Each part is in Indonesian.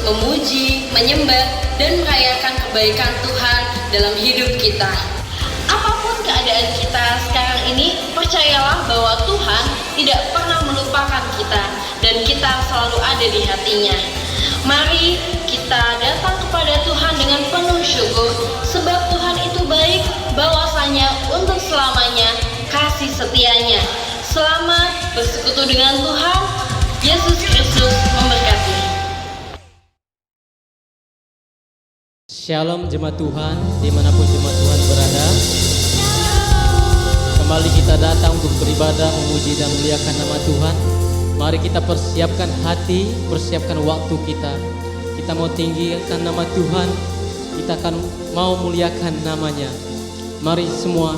memuji, menyembah, dan merayakan kebaikan Tuhan dalam hidup kita. Apapun keadaan kita sekarang ini, percayalah bahwa Tuhan tidak pernah melupakan kita dan kita selalu ada di hatinya. Mari kita datang kepada Tuhan dengan penuh syukur, sebab Tuhan itu baik, bahwasanya untuk selamanya kasih setianya. Selamat bersekutu dengan Tuhan. Yesus Kristus memberkati. Shalom jemaat Tuhan, dimanapun jemaat Tuhan berada. Kembali kita datang untuk beribadah, memuji dan memuliakan nama Tuhan. Mari kita persiapkan hati, persiapkan waktu kita. Kita mau tinggikan nama Tuhan, kita akan mau muliakan namanya. Mari semua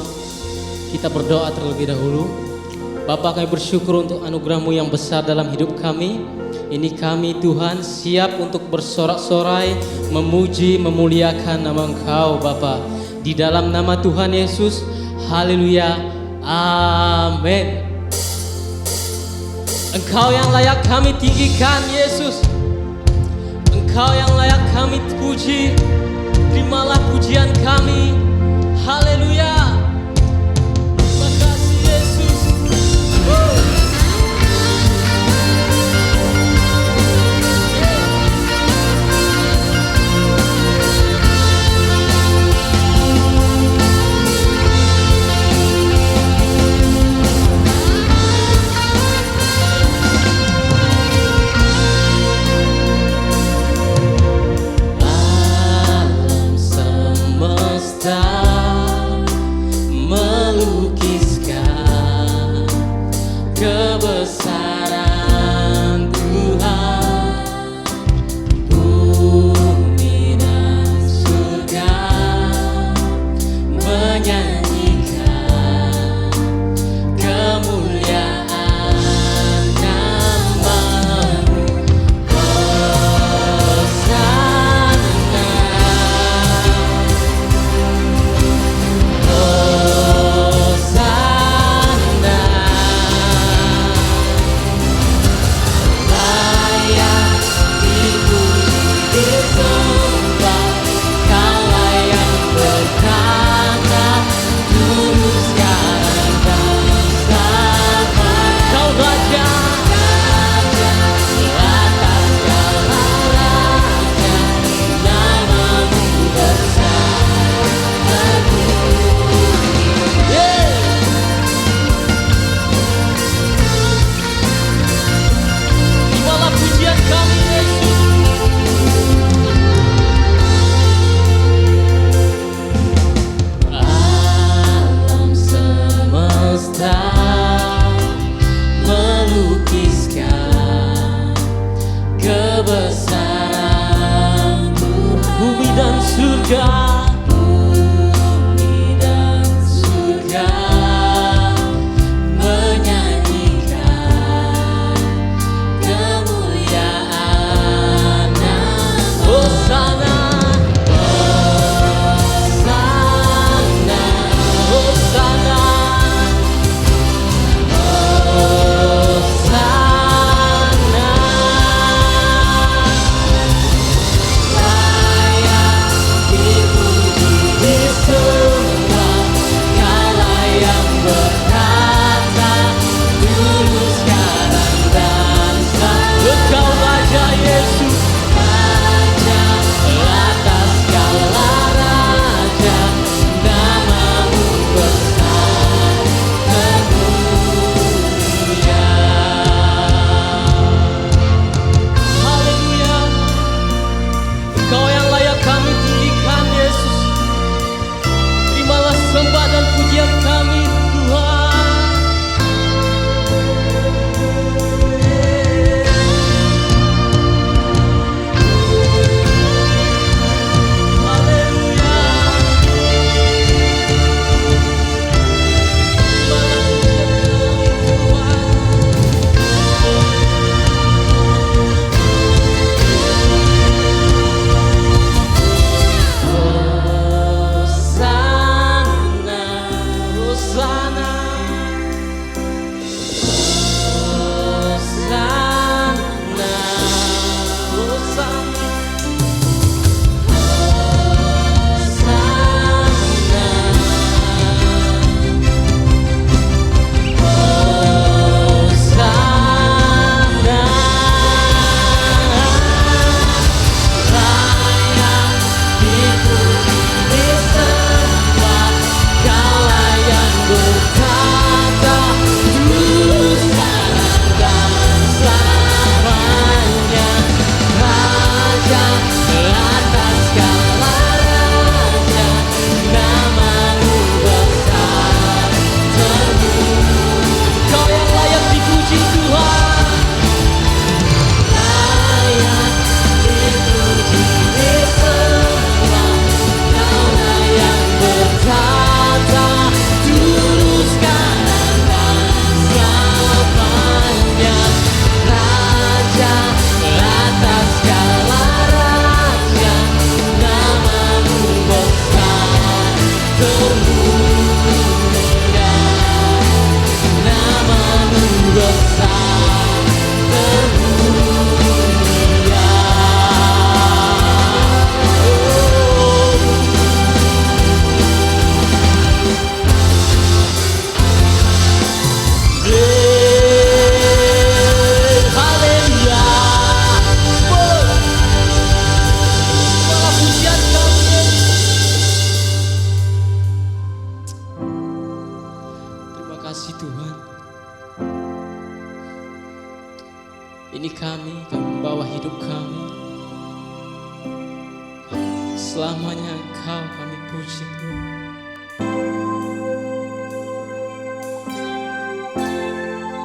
kita berdoa terlebih dahulu. Bapa, kami bersyukur untuk anugerah-Mu yang besar dalam hidup kami. Ini kami Tuhan siap untuk bersorak-sorai, memuji, memuliakan nama Engkau Bapa. Di dalam nama Tuhan Yesus, haleluya, amin. Engkau yang layak kami tinggikan Yesus, Engkau yang layak kami puji. Terimalah pujian kami, haleluya. Terima kasih Yesus. Kebesaran Tuhan, bumi dan surga menyanyikan kemuliaan nama-Mu. Hosana, Hosana. Disembah, Kaulah yang berkata, Tuhan. Ini kami membawa hidup kami. Selamanya Engkau kami puji Tuhan.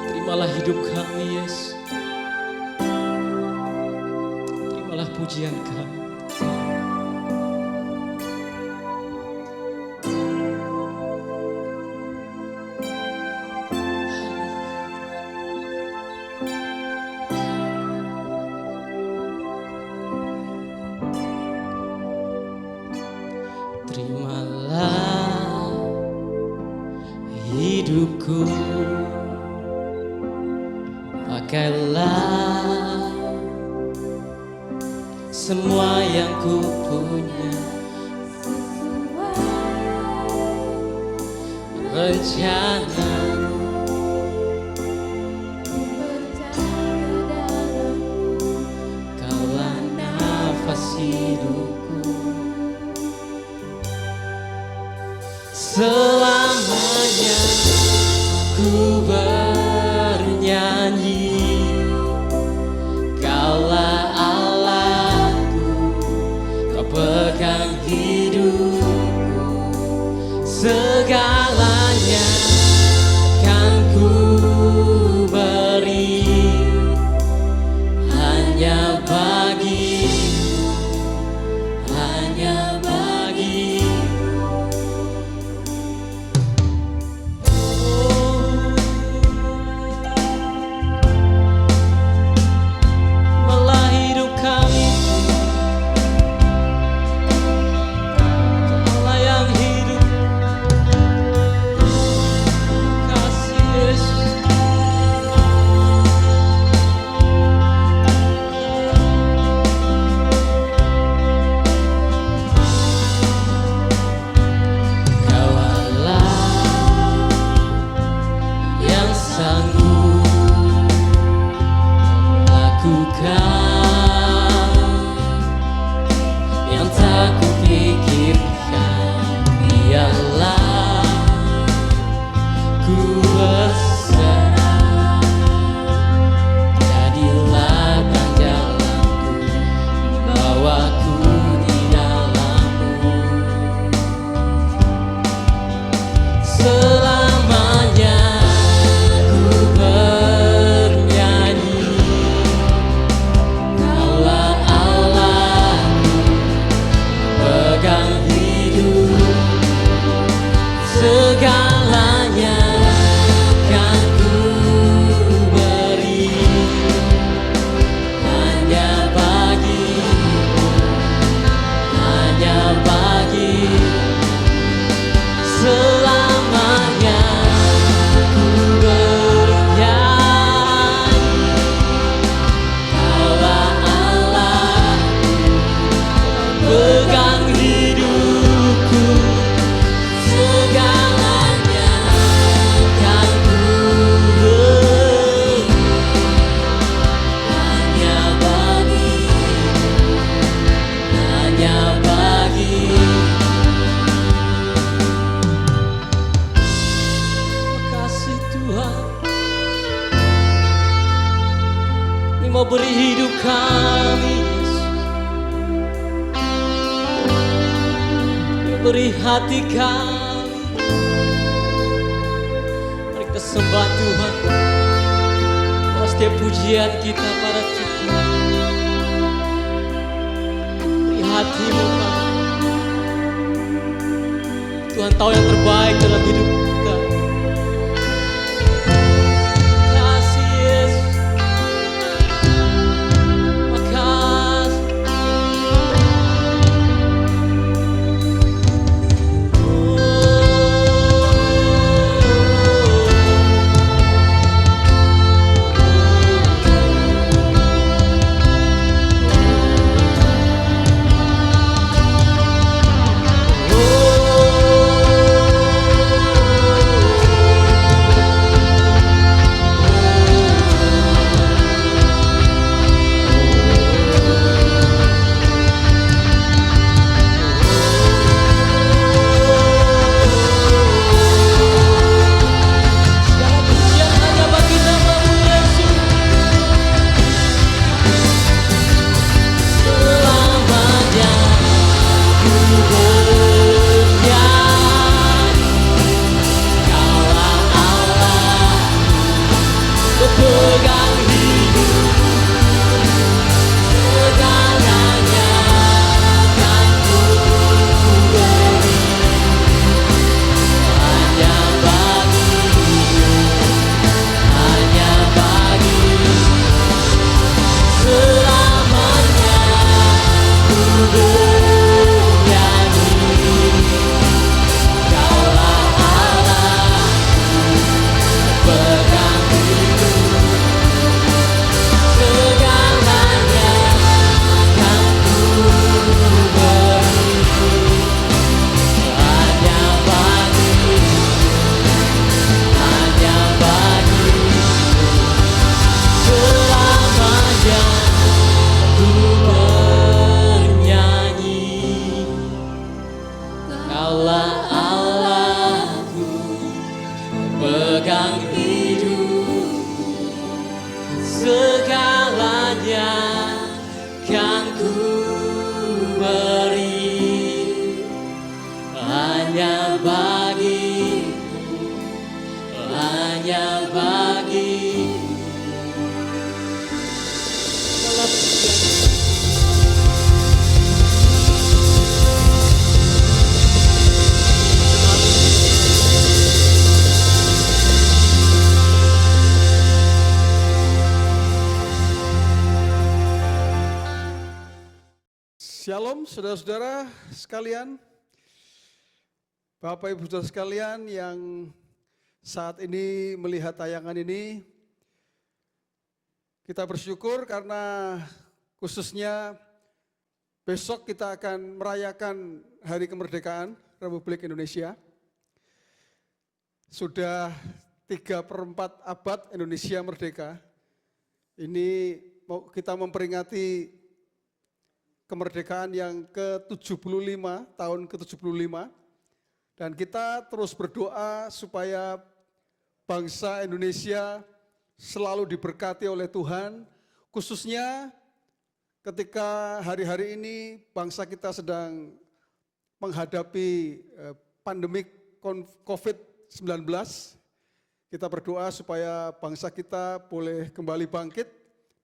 Terimalah hidup kami Yesus. Terimalah pujian kami. Terimalah hidupku, pakailah semua yang ku punya, rencana kaulah nafas hidupku. Selamanya ku bernyanyi, Kaulah Allahku, Kau pegang hidupku. Segalanya kan ku beri hanya bagimu, hanya bagimu. Segalanya kan ku beri hanya bagimu, hanya bagimu. Selamanya ku bernyanyi, Kaulah Allahku, pegang hidupku. Segalanya kan ku beri hanya bagimu, hanya bagimu. Kasih Tuhan, ini mau beri hidup kami, Yesus. Ini beri hati kami. Mari kita sembah Tuhan. Bahwa setiap pujian kita pada Tuhan, beri hatimu Pak. Tuhan tahu yang terbaik dalam hidup kita. Kasih Yesus, makasih. Kaulah Allahku, pegang hidupku, segalanya kan ku beri hanya bagimu, hanya bagimu. Shalom saudara-saudara sekalian, Bapak Ibu saudara sekalian yang saat ini melihat tayangan ini, kita bersyukur karena khususnya besok kita akan merayakan Hari Kemerdekaan Republik Indonesia. Sudah 3/4 abad Indonesia merdeka, ini kita memperingati kemerdekaan yang ke-75, tahun ke-75, dan kita terus berdoa supaya bangsa Indonesia selalu diberkati oleh Tuhan, khususnya ketika hari-hari ini bangsa kita sedang menghadapi pandemi COVID-19, kita berdoa supaya bangsa kita boleh kembali bangkit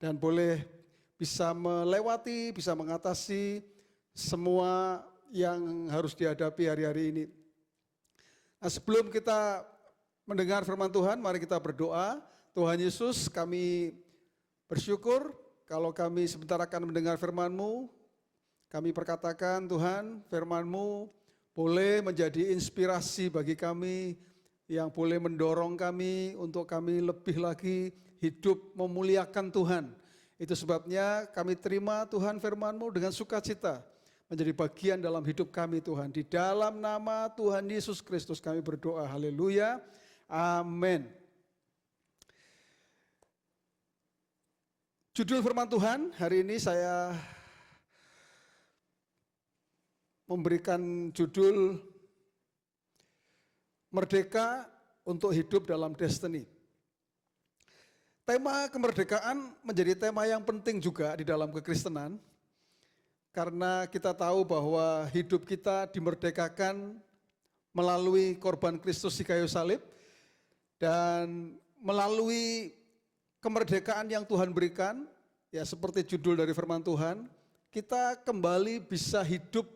dan boleh bisa melewati, bisa mengatasi semua yang harus dihadapi hari-hari ini. Nah, sebelum kita mendengar firman Tuhan, mari kita berdoa. Tuhan Yesus, kami bersyukur kalau kami sebentar akan mendengar firman-Mu. Kami perkatakan Tuhan, firman-Mu boleh menjadi inspirasi bagi kami, yang boleh mendorong kami untuk kami lebih lagi hidup memuliakan Tuhan. Itu sebabnya kami terima Tuhan firman-Mu dengan sukacita menjadi bagian dalam hidup kami Tuhan. Di dalam nama Tuhan Yesus Kristus kami berdoa, haleluya, amin. Judul firman Tuhan hari ini saya memberikan judul Merdeka untuk Hidup dalam Destiny. Tema kemerdekaan menjadi tema yang penting juga di dalam kekristenan, karena kita tahu bahwa hidup kita dimerdekakan melalui korban Kristus di kayu salib, dan melalui kemerdekaan yang Tuhan berikan, ya seperti judul dari firman Tuhan, kita kembali bisa hidup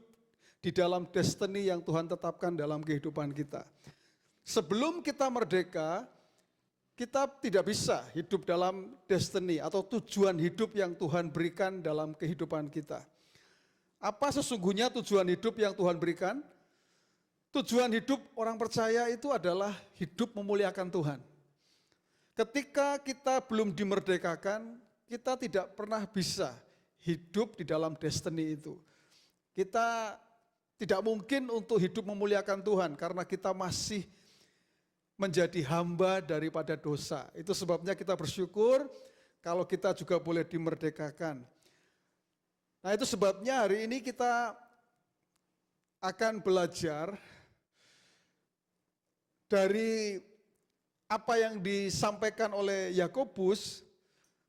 di dalam destiny yang Tuhan tetapkan dalam kehidupan kita. Sebelum kita merdeka, kita tidak bisa hidup dalam destiny atau tujuan hidup yang Tuhan berikan dalam kehidupan kita. Apa sesungguhnya tujuan hidup yang Tuhan berikan? Tujuan hidup orang percaya itu adalah hidup memuliakan Tuhan. Ketika kita belum dimerdekakan, kita tidak pernah bisa hidup di dalam destiny itu. Kita tidak mungkin untuk hidup memuliakan Tuhan karena kita masih menjadi hamba daripada dosa. Itu sebabnya kita bersyukur kalau kita juga boleh dimerdekakan. Nah, itu sebabnya hari ini kita akan belajar dari apa yang disampaikan oleh Yakobus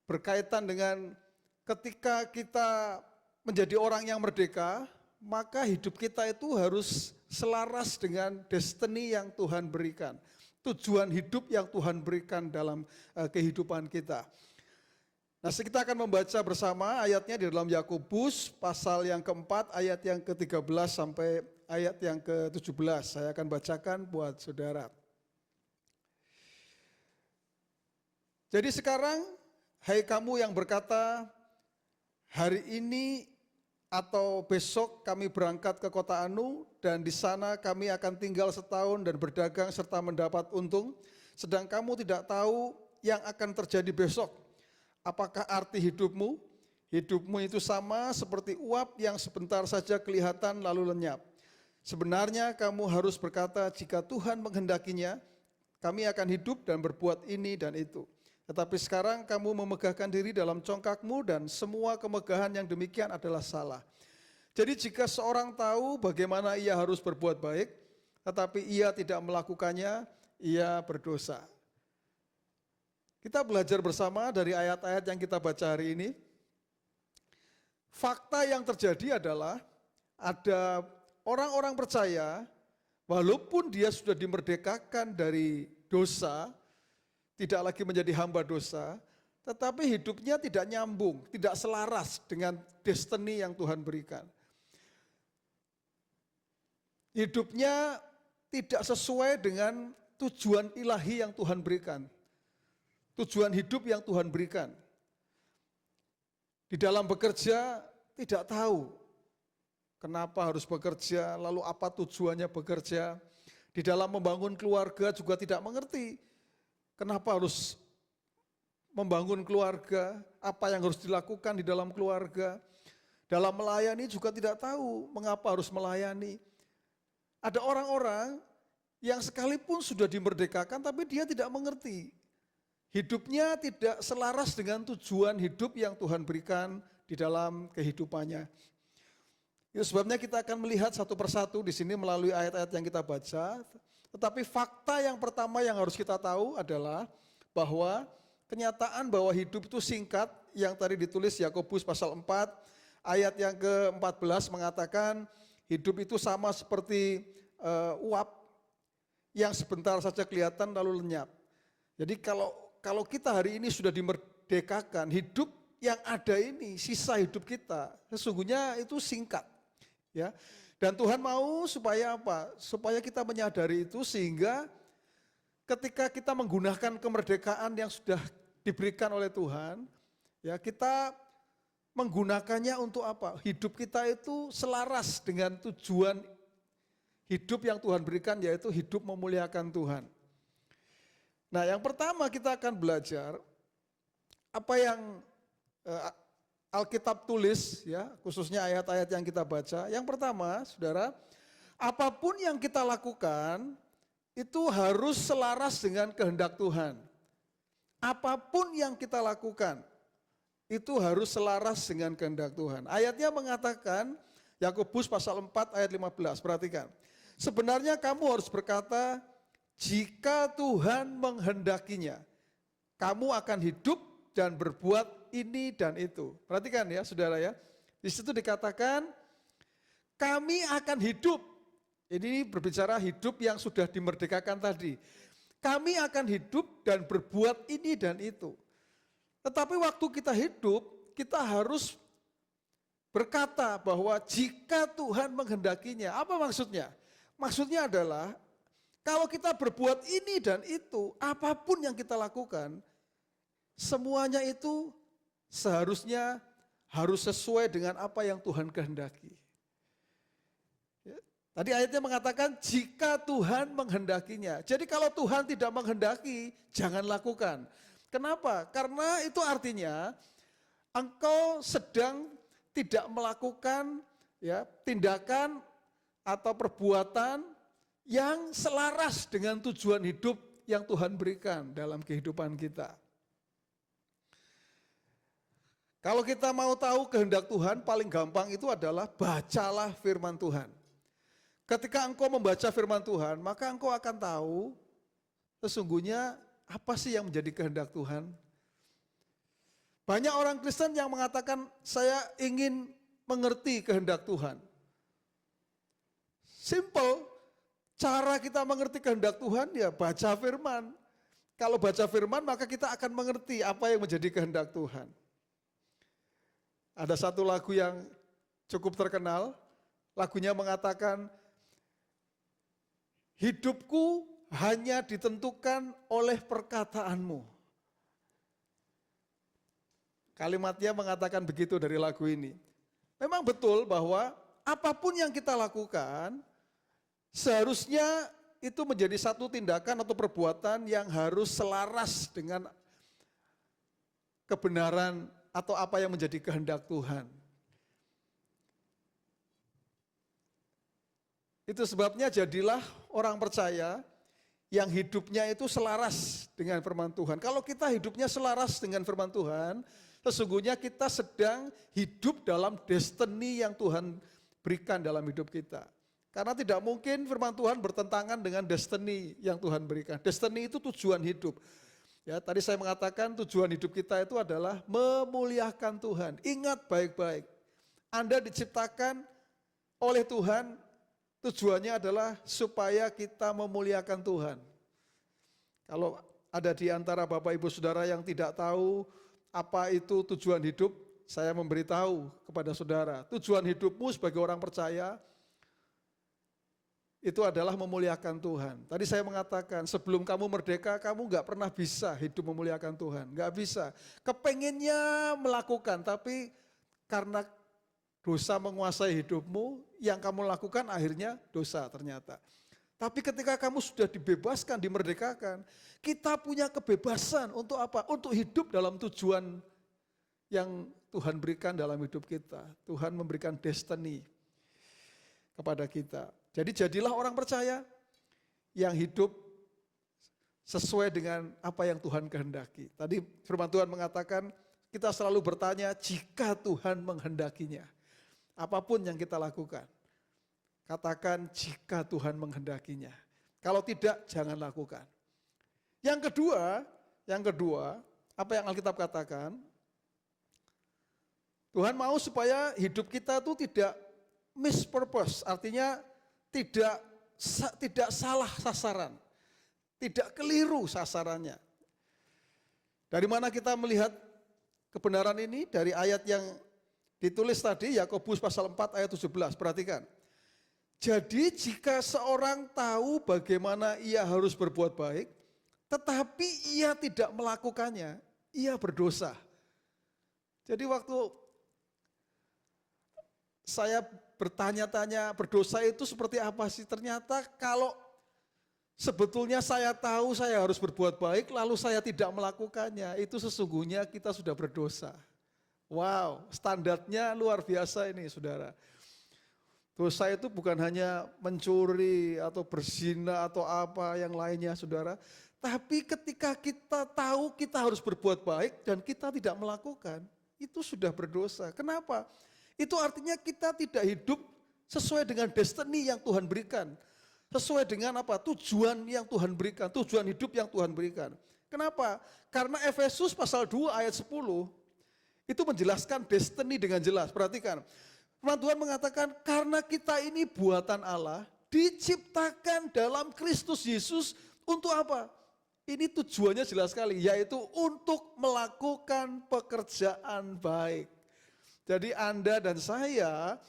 berkaitan dengan ketika kita menjadi orang yang merdeka, maka hidup kita itu harus selaras dengan destiny yang Tuhan berikan. Tujuan hidup yang Tuhan berikan dalam kehidupan kita. Nah, kita akan membaca bersama ayatnya di dalam Yakobus pasal yang keempat, ayat yang ke-13 sampai ayat yang ke-17. Saya akan bacakan buat saudara. Jadi sekarang, hai kamu yang berkata, hari ini atau besok kami berangkat ke kota Anu dan di sana kami akan tinggal setahun dan berdagang serta mendapat untung, sedang kamu tidak tahu yang akan terjadi besok. Apakah arti hidupmu? Hidupmu itu sama seperti uap yang sebentar saja kelihatan lalu lenyap. Sebenarnya kamu harus berkata, jika Tuhan menghendakinya, kami akan hidup dan berbuat ini dan itu. Tetapi sekarang kamu memegahkan diri dalam congkakmu dan semua kemegahan yang demikian adalah salah. Jadi jika seorang tahu bagaimana ia harus berbuat baik, tetapi ia tidak melakukannya, ia berdosa. Kita belajar bersama dari ayat-ayat yang kita baca hari ini. Fakta yang terjadi adalah ada orang-orang percaya, walaupun dia sudah dimerdekakan dari dosa, tidak lagi menjadi hamba dosa, tetapi hidupnya tidak nyambung, tidak selaras dengan destiny yang Tuhan berikan. Hidupnya tidak sesuai dengan tujuan ilahi yang Tuhan berikan. Tujuan hidup yang Tuhan berikan. Di dalam bekerja tidak tahu kenapa harus bekerja, lalu apa tujuannya bekerja. Di dalam membangun keluarga juga tidak mengerti kenapa harus membangun keluarga, apa yang harus dilakukan di dalam keluarga. Dalam melayani juga tidak tahu mengapa harus melayani. Ada orang-orang yang sekalipun sudah dimerdekakan tapi dia tidak mengerti. Hidupnya tidak selaras dengan tujuan hidup yang Tuhan berikan di dalam kehidupannya. Itu sebabnya kita akan melihat satu persatu di sini melalui ayat-ayat yang kita baca. Tetapi fakta yang pertama yang harus kita tahu adalah bahwa kenyataan bahwa hidup itu singkat yang tadi ditulis Yakobus pasal 4 ayat yang ke-14 mengatakan hidup itu sama seperti uap yang sebentar saja kelihatan lalu lenyap. Jadi kalau kita hari ini sudah dimerdekakan, hidup yang ada ini, sisa hidup kita sesungguhnya itu singkat. Ya. Dan Tuhan mau supaya apa? Supaya kita menyadari itu sehingga ketika kita menggunakan kemerdekaan yang sudah diberikan oleh Tuhan, ya kita menggunakannya untuk apa? Hidup kita itu selaras dengan tujuan hidup yang Tuhan berikan, yaitu hidup memuliakan Tuhan. Nah, yang pertama kita akan belajar apa yang Alkitab tulis, ya, khususnya ayat-ayat yang kita baca. Yang pertama, saudara, apapun yang kita lakukan itu harus selaras dengan kehendak Tuhan. Apapun yang kita lakukan itu harus selaras dengan kehendak Tuhan. Ayatnya mengatakan, Yakobus pasal 4 ayat 15, perhatikan. Sebenarnya kamu harus berkata, jika Tuhan menghendakinya, kamu akan hidup dan berbuat ini dan itu. Perhatikan ya saudara ya. Di situ dikatakan kami akan hidup. Ini berbicara hidup yang sudah dimerdekakan tadi. Kami akan hidup dan berbuat ini dan itu. Tetapi waktu kita hidup, kita harus berkata bahwa jika Tuhan menghendakinya. Apa maksudnya? Maksudnya adalah kalau kita berbuat ini dan itu, apapun yang kita lakukan, semuanya itu seharusnya harus sesuai dengan apa yang Tuhan kehendaki. Ya, tadi ayatnya mengatakan jika Tuhan menghendakinya. Jadi kalau Tuhan tidak menghendaki, jangan lakukan. Kenapa? Karena itu artinya engkau sedang tidak melakukan ya tindakan atau perbuatan yang selaras dengan tujuan hidup yang Tuhan berikan dalam kehidupan kita. Kalau kita mau tahu kehendak Tuhan, paling gampang itu adalah bacalah firman Tuhan. Ketika engkau membaca firman Tuhan, maka engkau akan tahu sesungguhnya apa sih yang menjadi kehendak Tuhan. Banyak orang Kristen yang mengatakan, saya ingin mengerti kehendak Tuhan. Simple, cara kita mengerti kehendak Tuhan ya baca firman. Kalau baca firman maka kita akan mengerti apa yang menjadi kehendak Tuhan. Ada satu lagu yang cukup terkenal, lagunya mengatakan, hidupku hanya ditentukan oleh perkataanmu. Kalimatnya mengatakan begitu dari lagu ini. Memang betul bahwa apapun yang kita lakukan, seharusnya itu menjadi satu tindakan atau perbuatan yang harus selaras dengan kebenaran atau apa yang menjadi kehendak Tuhan. Itu sebabnya jadilah orang percaya yang hidupnya itu selaras dengan firman Tuhan. Kalau kita hidupnya selaras dengan firman Tuhan, sesungguhnya kita sedang hidup dalam destiny yang Tuhan berikan dalam hidup kita. Karena tidak mungkin firman Tuhan bertentangan dengan destiny yang Tuhan berikan. Destiny itu tujuan hidup. Ya, tadi saya mengatakan tujuan hidup kita itu adalah memuliakan Tuhan. Ingat baik-baik, Anda diciptakan oleh Tuhan, tujuannya adalah supaya kita memuliakan Tuhan. Kalau ada di antara Bapak Ibu Saudara yang tidak tahu apa itu tujuan hidup, saya memberitahu kepada saudara, tujuan hidupmu sebagai orang percaya itu adalah memuliakan Tuhan. Tadi saya mengatakan sebelum kamu merdeka, kamu nggak pernah bisa hidup memuliakan Tuhan. Nggak bisa. Kepengennya melakukan, tapi karena dosa menguasai hidupmu, yang kamu lakukan akhirnya dosa ternyata. Tapi ketika kamu sudah dibebaskan, dimerdekakan, kita punya kebebasan untuk apa? Untuk hidup dalam tujuan yang Tuhan berikan dalam hidup kita. Tuhan memberikan destiny kepada kita. Jadi jadilah orang percaya yang hidup sesuai dengan apa yang Tuhan kehendaki. Tadi firman Tuhan mengatakan kita selalu bertanya jika Tuhan menghendakinya. Apapun yang kita lakukan, katakan jika Tuhan menghendakinya. Kalau tidak, jangan lakukan. Yang kedua, apa yang Alkitab katakan? Tuhan mau supaya hidup kita itu tidak mispurpose, artinya tidak salah sasaran, tidak keliru sasarannya. Dari mana kita melihat kebenaran ini? Dari ayat yang ditulis tadi, Yakobus pasal 4 ayat 17, perhatikan. Jadi jika seorang tahu bagaimana ia harus berbuat baik, tetapi ia tidak melakukannya, ia berdosa. Jadi waktu saya bertanya-tanya berdosa itu seperti apa sih? Ternyata kalau sebetulnya saya tahu saya harus berbuat baik lalu saya tidak melakukannya, itu sesungguhnya kita sudah berdosa. Wow, standarnya luar biasa ini saudara. Dosa itu bukan hanya mencuri atau berzina atau apa yang lainnya saudara. Tapi ketika kita tahu kita harus berbuat baik dan kita tidak melakukan, itu sudah berdosa. Kenapa? Itu artinya kita tidak hidup sesuai dengan destiny yang Tuhan berikan. Sesuai dengan apa? Tujuan yang Tuhan berikan, tujuan hidup yang Tuhan berikan. Kenapa? Karena Efesus pasal 2 ayat 10 itu menjelaskan destiny dengan jelas. Perhatikan, firman Tuhan mengatakan karena kita ini buatan Allah, diciptakan dalam Kristus Yesus untuk apa? Ini tujuannya jelas sekali, yaitu untuk melakukan pekerjaan baik. Jadi Anda dan saya,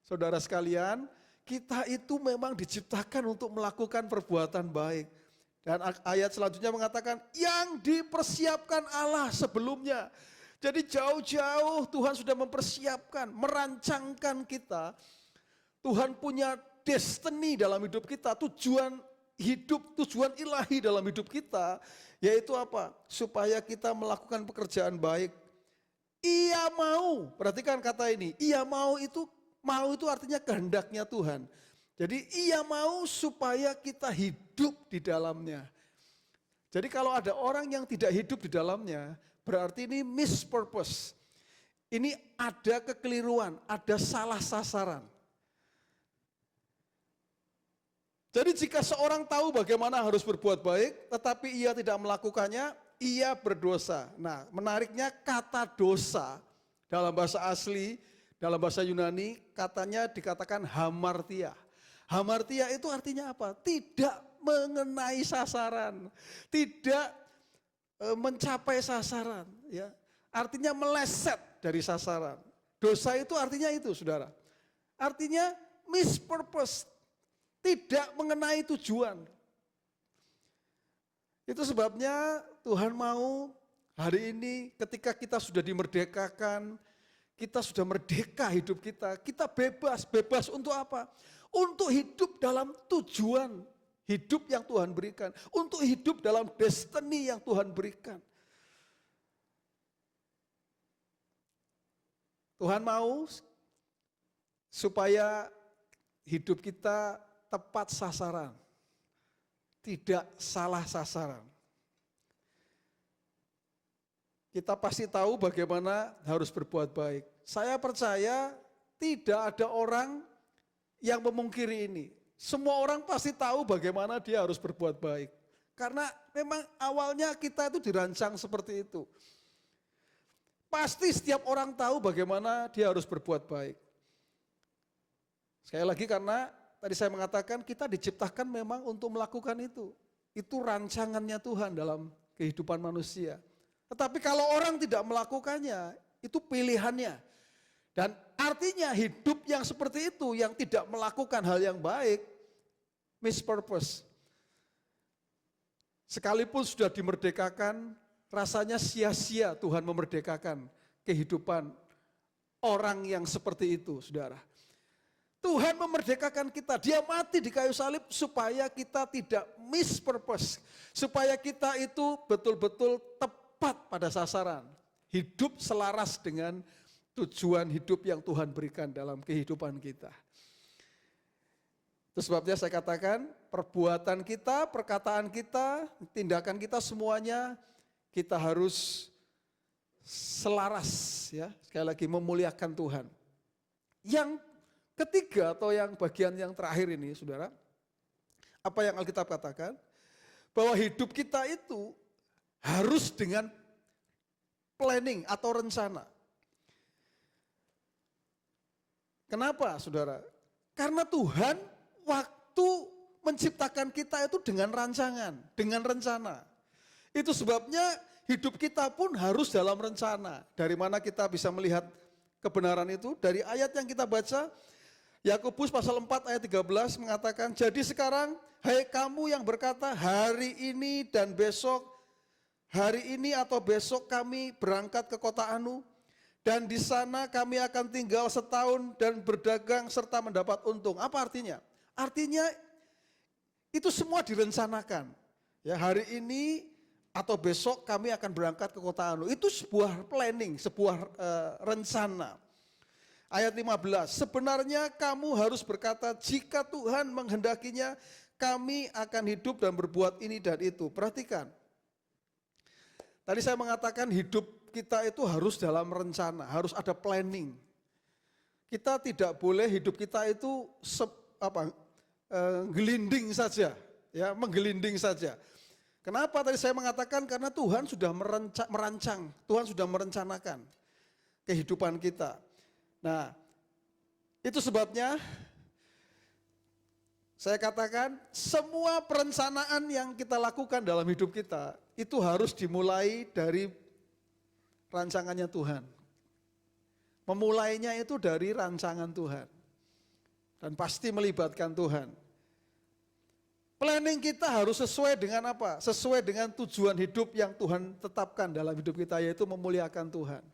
saudara sekalian, kita itu memang diciptakan untuk melakukan perbuatan baik. Dan ayat selanjutnya mengatakan, yang dipersiapkan Allah sebelumnya. Jadi jauh-jauh Tuhan sudah mempersiapkan, merancangkan kita. Tuhan punya destiny dalam hidup kita, tujuan hidup, tujuan ilahi dalam hidup kita. Yaitu apa? Supaya kita melakukan pekerjaan baik. Ia mau, perhatikan kata ini, ia mau itu artinya kehendaknya Tuhan. Jadi ia mau supaya kita hidup di dalamnya. Jadi kalau ada orang yang tidak hidup di dalamnya, berarti ini mispurpose. Ini ada kekeliruan, ada salah sasaran. Jadi jika seorang tahu bagaimana harus berbuat baik, tetapi ia tidak melakukannya, ia berdosa. Nah, menariknya kata dosa dalam bahasa asli, dalam bahasa Yunani katanya dikatakan hamartia. Hamartia itu artinya apa? Tidak mengenai sasaran, tidak mencapai sasaran, ya. Artinya meleset dari sasaran. Dosa itu artinya itu, saudara. Artinya mispurpose, tidak mengenai tujuan. Itu sebabnya Tuhan mau hari ini ketika kita sudah dimerdekakan, kita sudah merdeka hidup kita, kita bebas. Bebas untuk apa? Untuk hidup dalam tujuan hidup yang Tuhan berikan. Untuk hidup dalam destiny yang Tuhan berikan. Tuhan mau supaya hidup kita tepat sasaran. Tidak salah sasaran. Kita pasti tahu bagaimana harus berbuat baik. Saya percaya tidak ada orang yang memungkiri ini. Semua orang pasti tahu bagaimana dia harus berbuat baik. Karena memang awalnya kita itu dirancang seperti itu. Pasti setiap orang tahu bagaimana dia harus berbuat baik. Sekali lagi karena tadi saya mengatakan kita diciptakan memang untuk melakukan itu. Itu rancangannya Tuhan dalam kehidupan manusia. Tetapi kalau orang tidak melakukannya, itu pilihannya. Dan artinya hidup yang seperti itu, yang tidak melakukan hal yang baik, mispurpose. Sekalipun sudah dimerdekakan, rasanya sia-sia Tuhan memerdekakan kehidupan orang yang seperti itu, saudara. Tuhan memerdekakan kita, dia mati di kayu salib supaya kita tidak mispurpose. Supaya kita itu betul-betul tepat pada sasaran. Hidup selaras dengan tujuan hidup yang Tuhan berikan dalam kehidupan kita. Itu sebabnya saya katakan perbuatan kita, perkataan kita, tindakan kita semuanya kita harus selaras ya. Sekali lagi memuliakan Tuhan. Yang ketiga atau yang bagian yang terakhir ini saudara, apa yang Alkitab katakan? Bahwa hidup kita itu harus dengan planning atau rencana. Kenapa saudara? Karena Tuhan waktu menciptakan kita itu dengan rancangan, dengan rencana. Itu sebabnya hidup kita pun harus dalam rencana. Dari mana kita bisa melihat kebenaran itu? Dari ayat yang kita baca, Yakobus pasal 4 ayat 13 mengatakan, jadi sekarang hai kamu yang berkata hari ini dan besok, hari ini atau besok kami berangkat ke kota Anu, dan di sana kami akan tinggal setahun dan berdagang serta mendapat untung. Apa artinya? Artinya itu semua direncanakan. Ya, hari ini atau besok kami akan berangkat ke kota Anu. Itu sebuah planning, sebuah rencana. Ayat 15, sebenarnya kamu harus berkata jika Tuhan menghendakinya kami akan hidup dan berbuat ini dan itu. Perhatikan. Tadi saya mengatakan hidup kita itu harus dalam rencana, harus ada planning. Kita tidak boleh hidup kita itu gelinding saja, ya, menggelinding saja. Kenapa tadi saya mengatakan? Karena Tuhan sudah merancang, Tuhan sudah merencanakan kehidupan kita. Nah, itu sebabnya saya katakan semua perencanaan yang kita lakukan dalam hidup kita itu harus dimulai dari rancangannya Tuhan. Memulainya itu dari rancangan Tuhan. Dan pasti melibatkan Tuhan. Planning kita harus sesuai dengan apa? Sesuai dengan tujuan hidup yang Tuhan tetapkan dalam hidup kita, yaitu memuliakan Tuhan.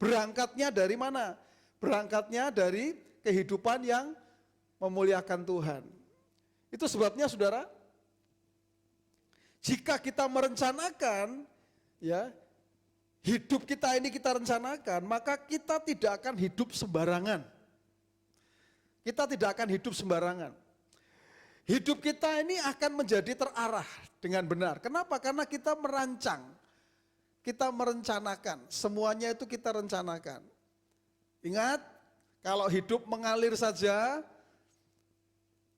Berangkatnya dari mana? Berangkatnya dari kehidupan yang memuliakan Tuhan. Itu sebabnya saudara, jika kita merencanakan, ya, hidup kita ini kita rencanakan, maka kita tidak akan hidup sembarangan. Kita tidak akan hidup sembarangan. Hidup kita ini akan menjadi terarah dengan benar. Kenapa? Karena kita merancang, kita merencanakan, semuanya itu kita rencanakan. Ingat, kalau hidup mengalir saja,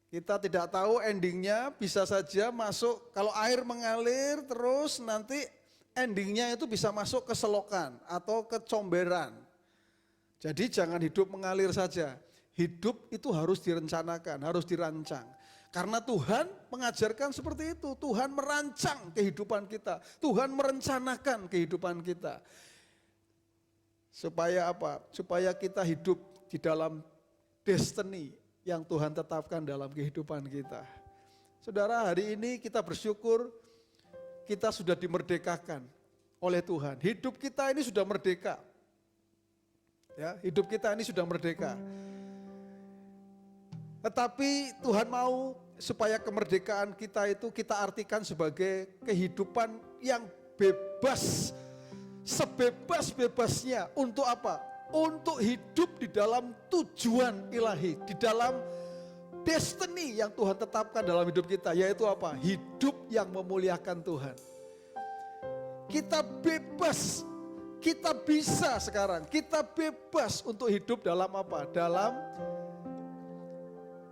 kita tidak tahu endingnya, bisa saja masuk, kalau air mengalir terus nanti endingnya itu bisa masuk ke selokan atau ke comberan. Jadi jangan hidup mengalir saja. Hidup itu harus direncanakan, harus dirancang. Karena Tuhan mengajarkan seperti itu. Tuhan merancang kehidupan kita. Tuhan merencanakan kehidupan kita. Supaya apa? Supaya kita hidup di dalam destiny yang Tuhan tetapkan dalam kehidupan kita. Saudara, hari ini kita bersyukur kita sudah dimerdekakan oleh Tuhan. Hidup kita ini sudah merdeka. Ya, hidup kita ini sudah merdeka. Tetapi Tuhan mau supaya kemerdekaan kita itu kita artikan sebagai kehidupan yang bebas, sebebas-bebasnya. Untuk apa? Untuk hidup di dalam tujuan ilahi, di dalam destiny yang Tuhan tetapkan dalam hidup kita, yaitu apa? Hidup yang memuliakan Tuhan. Kita bebas, kita bisa sekarang, kita bebas untuk hidup dalam apa? Dalam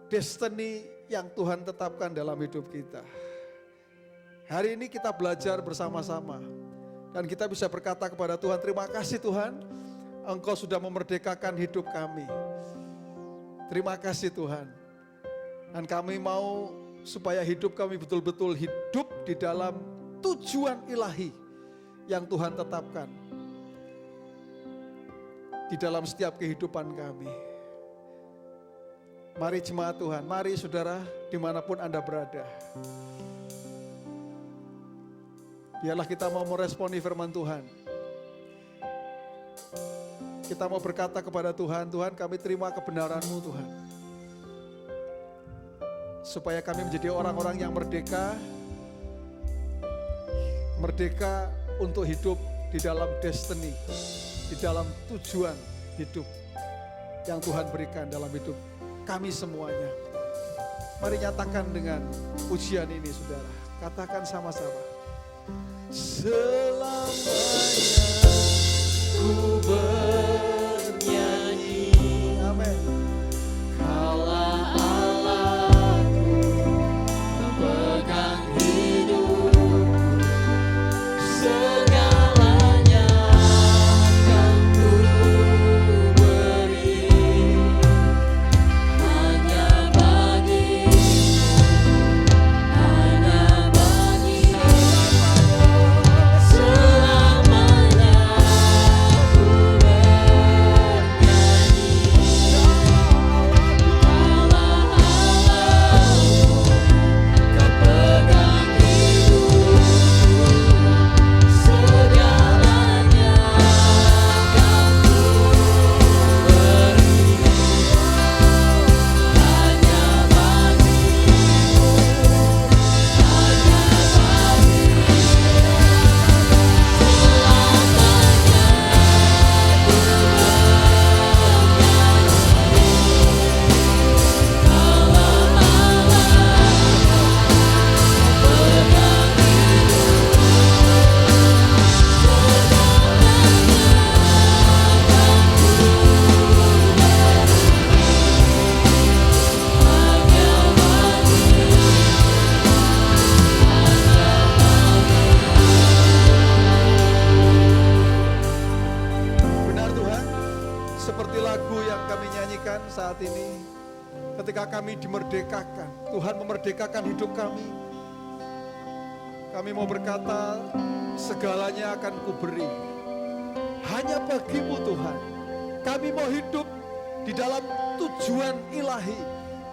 destiny yang Tuhan tetapkan dalam hidup kita. Hari ini kita belajar bersama-sama dan kita bisa berkata kepada Tuhan, terima kasih Tuhan, Engkau sudah memerdekakan hidup kami. Terima kasih Tuhan. Dan kami mau supaya hidup kami betul-betul hidup di dalam tujuan ilahi yang Tuhan tetapkan di dalam setiap kehidupan kami. Mari jemaat Tuhan, mari saudara dimanapun Anda berada. Biarlah kita mau meresponi firman Tuhan. Kita mau berkata kepada Tuhan, Tuhan kami terima kebenaran-Mu Tuhan. Supaya kami menjadi orang-orang yang merdeka. Merdeka untuk hidup di dalam destiny, di dalam tujuan hidup yang Tuhan berikan dalam hidup kami semuanya. Mari nyatakan dengan pujian ini saudara. Katakan sama-sama. Selamanya ku bernyanyi. Amin. Kaulah Allahku, pemegang hidupku, segalanya akan ku beri, hanya bagimu, selamanya ku saat ini, ketika kami dimerdekakan, Tuhan memerdekakan hidup kami. Kami mau berkata, segalanya akan kuberi. Hanya bagimu Tuhan. Kami mau hidup di dalam tujuan ilahi,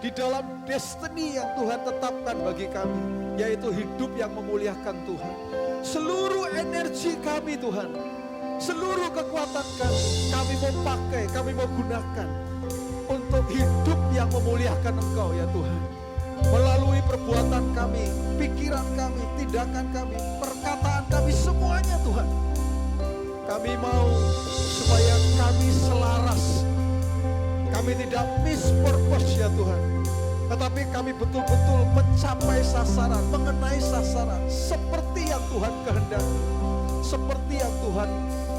di dalam destiny yang Tuhan tetapkan bagi kami, yaitu hidup yang memuliakan Tuhan. Seluruh energi kami Tuhan, seluruh kekuatan kami mau pakai, kami mau gunakan untuk hidup yang memuliakan Engkau ya Tuhan. Melalui perbuatan kami, pikiran kami, tindakan kami, perkataan kami, semuanya Tuhan. Kami mau supaya kami selaras. Kami tidak miss purpose ya Tuhan. Tetapi kami betul-betul mencapai sasaran, mengenai sasaran seperti yang Tuhan kehendaki, seperti yang Tuhan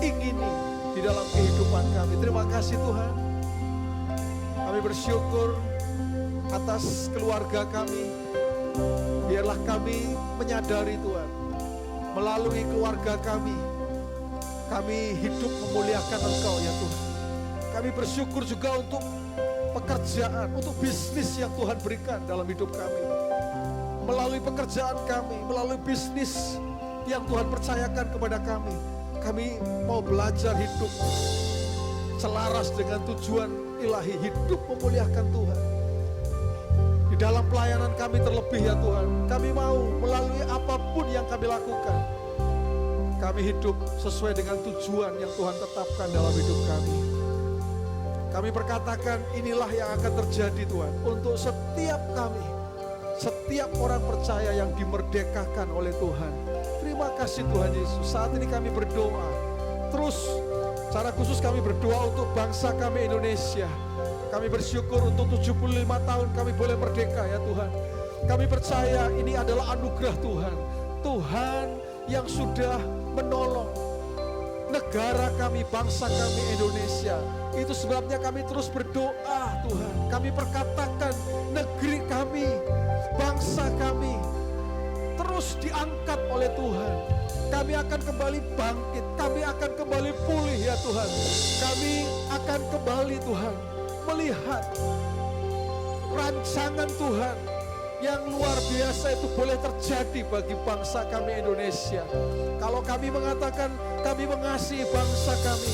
ingini di dalam kehidupan kami. Terima kasih Tuhan. Kami bersyukur atas keluarga kami. Biarlah kami menyadari Tuhan, melalui keluarga kami hidup memuliakan Engkau ya Tuhan. Kami bersyukur juga untuk pekerjaan, untuk bisnis yang Tuhan berikan dalam hidup kami. Melalui pekerjaan kami, melalui bisnis yang Tuhan percayakan kepada kami, kami mau belajar hidup selaras dengan tujuan ilahi, hidup memuliakan Tuhan. Di dalam pelayanan kami terlebih ya Tuhan, kami mau melalui apapun yang kami lakukan, kami hidup sesuai dengan tujuan yang Tuhan tetapkan dalam hidup kami. Kami berkatakan inilah yang akan terjadi Tuhan untuk setiap kami, setiap orang percaya yang dimerdekakan oleh Tuhan. Terima kasih Tuhan Yesus. Saat ini kami berdoa, terus secara khusus kami berdoa untuk bangsa kami Indonesia. Kami bersyukur untuk 75 tahun kami boleh merdeka ya Tuhan. Kami percaya ini adalah anugerah Tuhan. Tuhan yang sudah menolong negara kami, bangsa kami Indonesia. Itu sebabnya kami terus berdoa Tuhan. Kami perkatakan negeri kami, bangsa kami terus diangkat oleh Tuhan. Kami akan kembali bangkit, kami akan kembali pulih ya Tuhan. Kami akan kembali Tuhan melihat rancangan Tuhan yang luar biasa itu boleh terjadi bagi bangsa kami Indonesia. Kalau kami mengatakan kami mengasihi bangsa kami,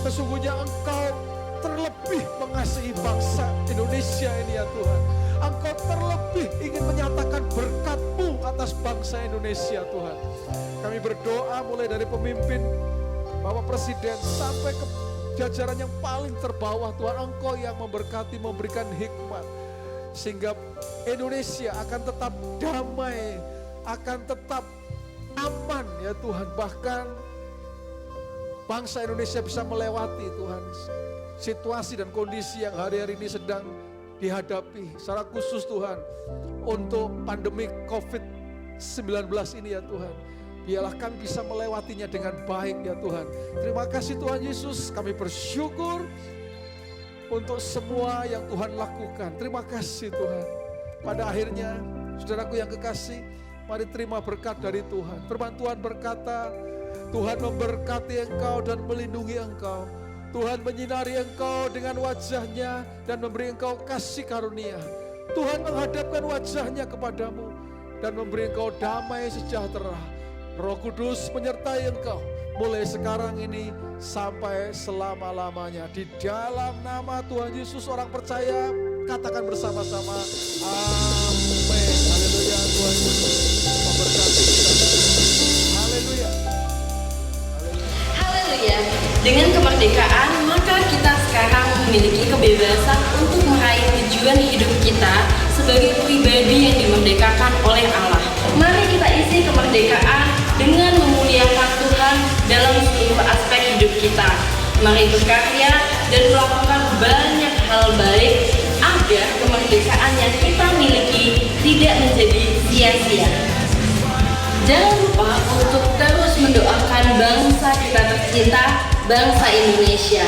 sesungguhnya Engkau terlebih mengasihi bangsa Indonesia ini ya Tuhan. Engkau terlebih ingin menyatakan berkat-Mu atas bangsa Indonesia Tuhan. Kami berdoa mulai dari pemimpin, Bapak Presiden sampai ke jajaran yang paling terbawah Tuhan. Engkau yang memberkati, memberikan hikmat, sehingga Indonesia akan tetap damai, akan tetap aman ya Tuhan. Bahkan bangsa Indonesia bisa melewati Tuhan situasi dan kondisi yang hari-hari ini sedang dihadapi. Secara khusus Tuhan untuk pandemi COVID-19 ini ya Tuhan. Biarlah kami bisa melewatinya dengan baik ya Tuhan. Terima kasih Tuhan Yesus, kami bersyukur untuk semua yang Tuhan lakukan. Terima kasih Tuhan. Pada akhirnya, saudaraku yang kekasih, mari terima berkat dari Tuhan. Firman Tuhan berkata, Tuhan memberkati engkau dan melindungi engkau. Tuhan menyinari engkau dengan wajahnya dan memberi engkau kasih karunia. Tuhan menghadapkan wajahnya kepadamu dan memberi engkau damai sejahtera. Roh Kudus menyertai engkau mulai sekarang ini sampai selama-lamanya. Di dalam nama Tuhan Yesus orang percaya katakan bersama-sama amin. Haleluya. Tuhan Yesus memberkati kita. Haleluya. Haleluya. Dengan kemerdekaan maka kita sekarang memiliki kebebasan untuk meraih tujuan hidup kita sebagai pribadi yang dimerdekakan oleh Allah. Mari kita isi kemerdekaan dengan memuliakan Tuhan dalam seluruh aspek hidup kita. Mari berkarya dan melakukan banyak hal baik agar kemerdekaan yang kita miliki tidak menjadi sia-sia. Jangan lupa untuk terus mendoakan bangsa kita tercinta, bangsa Indonesia.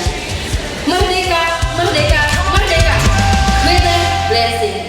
Merdeka, merdeka, merdeka. Greater blessing.